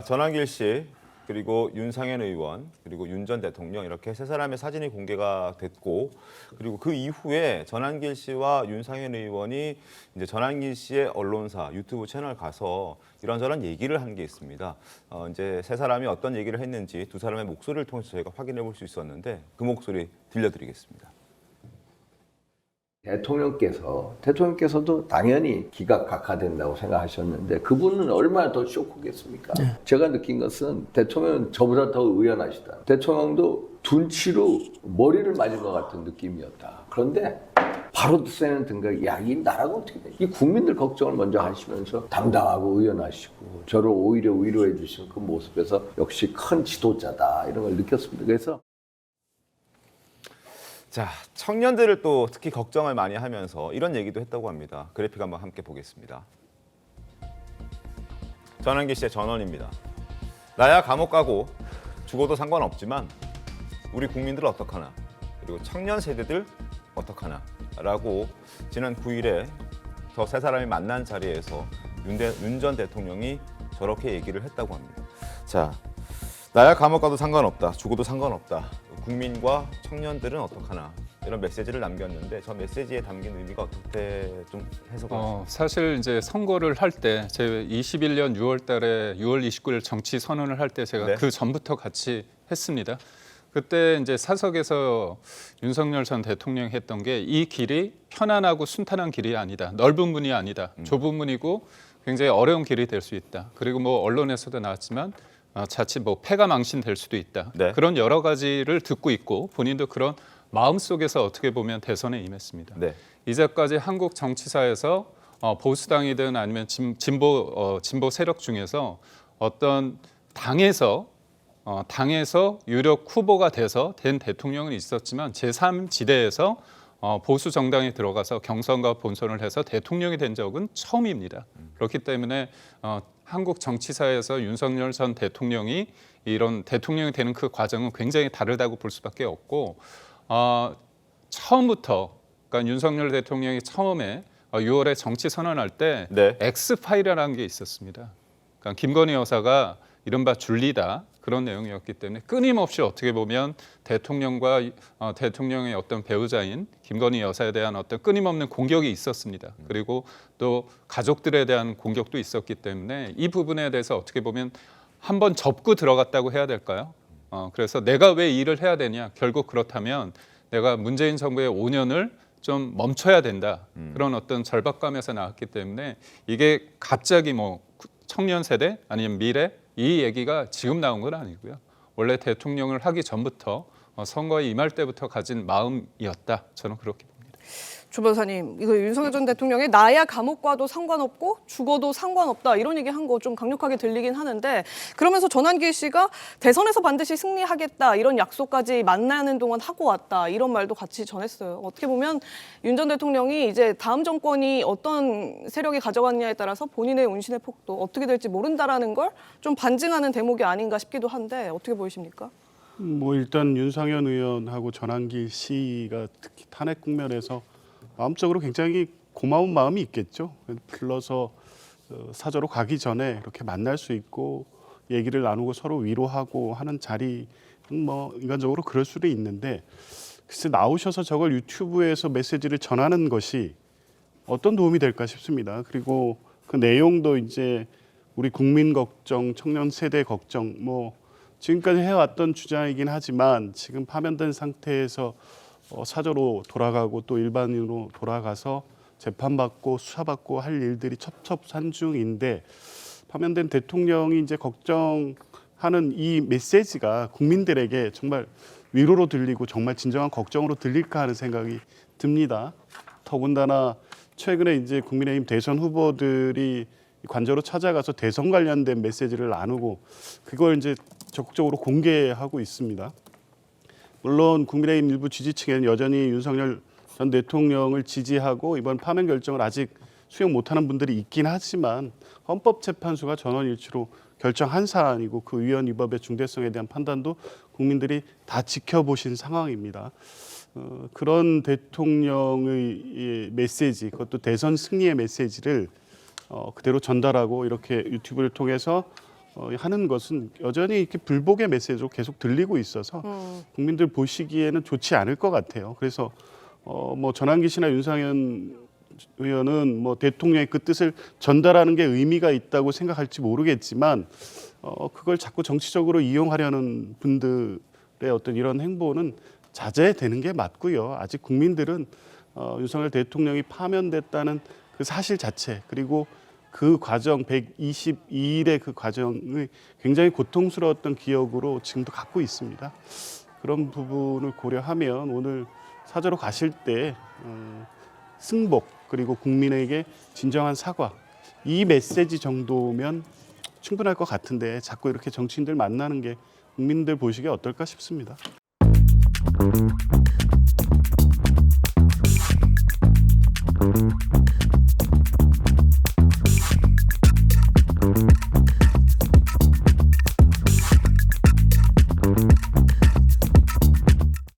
전환길 씨, 그리고 윤상현 의원, 그리고 윤 전 대통령 이렇게 세 사람의 사진이 공개가 됐고, 그리고 그 이후에 전환길 씨와 윤상현 의원이 이제 전환길 씨의 언론사 유튜브 채널 가서 이런저런 얘기를 한 게 있습니다. 이제 세 사람이 어떤 얘기를 했는지 두 사람의 목소리를 통해서 저희가 확인해 볼 수 있었는데 그 목소리 들려드리겠습니다. 대통령께서도 당연히 기각각하된다고 생각하셨는데 그분은 얼마나 더 쇼크겠습니까? 제가 느낀 것은 대통령은 저보다 더 의연하시다. 대통령도 둔치로 머리를 맞은 것 같은 느낌이었다. 그런데 바로 쐬는 등각이 이 나라가 어떻게 돼? 이 국민들 걱정을 먼저 하시면서 당당하고 의연하시고 저를 오히려 위로해 주시는 그 모습에서 역시 큰 지도자다 이런 걸 느꼈습니다. 그래서 자, 청년들을 또 특히 걱정을 많이 하면서 이런 얘기도 했다고 합니다. 그래픽 한번 함께 보겠습니다. 전환길 씨의 전언입니다. 나야 감옥 가고 죽어도 상관없지만 우리 국민들 어떡하나, 그리고 청년 세대들 어떡하나 라고 지난 9일에 저 세 사람이 만난 자리에서 윤 전 대통령이 저렇게 얘기를 했다고 합니다. 자, 나야 감옥 가도 상관없다, 죽어도 상관없다. 국민과 청년들은 어떡하나 이런 메시지를 남겼는데 저 메시지에 담긴 의미가 어떻게 좀 해석을 사실 이제 선거를 할 때 제 21년 6월 달에 6월 29일 정치 선언을 할 때 제가 네. 그 전부터 같이 했습니다. 그때 이제 사석에서 윤석열 전 대통령이 했던 게 이 길이 편안하고 순탄한 길이 아니다. 넓은 문이 아니다. 좁은 문이고 굉장히 어려운 길이 될 수 있다. 그리고 뭐 언론에서도 나왔지만 자칫 뭐 패가 망신될 수도 있다. 네. 그런 여러 가지를 듣고 있고 본인도 그런 마음속에서 어떻게 보면 대선에 임했습니다. 네. 이제까지 한국 정치사에서 보수당이든 아니면 진보 세력 중에서 어떤 당에서 유력 후보가 돼서 된 대통령은 있었지만 제3지대에서 보수 정당에 들어가서 경선과 본선을 해서 대통령이 된 적은 처음입니다. 그렇기 때문에 한국 정치사에서 윤석열 전 대통령이 이런 대통령이 되는 그 과정은 굉장히 다르다고 볼 수밖에 없고 처음부터 그러니까 윤석열 대통령이 처음에 6월에 정치 선언할 때 네. 엑스파일이라는 게 있었습니다. 그러니까 김건희 여사가 이른바 줄리다 그런 내용이었기 때문에 끊임없이 어떻게 보면 대통령과 대통령의 어떤 배우자인 김건희 여사에 대한 어떤 끊임없는 공격이 있었습니다. 그리고 또 가족들에 대한 공격도 있었기 때문에 이 부분에 대해서 어떻게 보면 한번 접고 들어갔다고 해야 될까요? 그래서 내가 왜 일을 해야 되냐? 결국 그렇다면 내가 문재인 정부의 5년을 좀 멈춰야 된다. 그런 어떤 절박감에서 나왔기 때문에 이게 갑자기 뭐 청년 세대 아니면 미래 이 얘기가 지금 나온 건 아니고요. 원래 대통령을 하기 전부터 선거에 임할 때부터 가진 마음이었다. 저는 그렇게 봅니다. 조 변호사님, 이거 윤석열 전 대통령이 나야 감옥 가도 상관없고 죽어도 상관없다 이런 얘기 한 거 좀 강력하게 들리긴 하는데 그러면서 전환길 씨가 대선에서 반드시 승리하겠다 이런 약속까지 만나는 동안 하고 왔다 이런 말도 같이 전했어요. 어떻게 보면 윤 전 대통령이 이제 다음 정권이 어떤 세력이 가져갔냐에 따라서 본인의 운신의 폭도 어떻게 될지 모른다라는 걸 좀 반증하는 대목이 아닌가 싶기도 한데 어떻게 보이십니까? 뭐 일단 윤상현 의원하고 전환길 씨가 특히 탄핵 국면에서 마음적으로 굉장히 고마운 마음이 있겠죠. 불러서 사저로 가기 전에 이렇게 만날 수 있고 얘기를 나누고 서로 위로하고 하는 자리는 뭐 인간적으로 그럴 수도 있는데 글쎄 나오셔서 저걸 유튜브에서 메시지를 전하는 것이 어떤 도움이 될까 싶습니다. 그리고 그 내용도 이제 우리 국민 걱정, 청년 세대 걱정 뭐 지금까지 해왔던 주장이긴 하지만 지금 파면된 상태에서 사저로 돌아가고 또 일반인으로 돌아가서 재판받고 수사받고 할 일들이 첩첩산중인데 파면된 대통령이 이제 걱정하는 이 메시지가 국민들에게 정말 위로로 들리고 정말 진정한 걱정으로 들릴까 하는 생각이 듭니다. 더군다나 최근에 이제 국민의힘 대선 후보들이 관저로 찾아가서 대선 관련된 메시지를 나누고 그걸 이제 적극적으로 공개하고 있습니다. 물론 국민의힘 일부 지지층에는 여전히 윤석열 전 대통령을 지지하고 이번 파면 결정을 아직 수용 못하는 분들이 있긴 하지만 헌법재판소가 전원일치로 결정한 사안이고 그 위헌 위법의 중대성에 대한 판단도 국민들이 다 지켜보신 상황입니다. 그런 대통령의 메시지, 그것도 대선 승리의 메시지를 그대로 전달하고 이렇게 유튜브를 통해서 하는 것은 여전히 이렇게 불복의 메시지로 계속 들리고 있어서 국민들 보시기에는 좋지 않을 것 같아요. 그래서 뭐 전환기 씨나 윤상현 의원은 뭐 대통령의 그 뜻을 전달하는 게 의미가 있다고 생각할지 모르겠지만 그걸 자꾸 정치적으로 이용하려는 분들의 어떤 이런 행보는 자제되는 게 맞고요. 아직 국민들은 윤석열 대통령이 파면됐다는 그 사실 자체 그리고 그 과정 122일의 그 과정이 굉장히 고통스러웠던 기억으로 지금도 갖고 있습니다. 그런 부분을 고려하면 오늘 사저로 가실 때 승복 그리고 국민에게 진정한 사과 이 메시지 정도면 충분할 것 같은데 자꾸 이렇게 정치인들 만나는 게 국민들 보시기에 어떨까 싶습니다.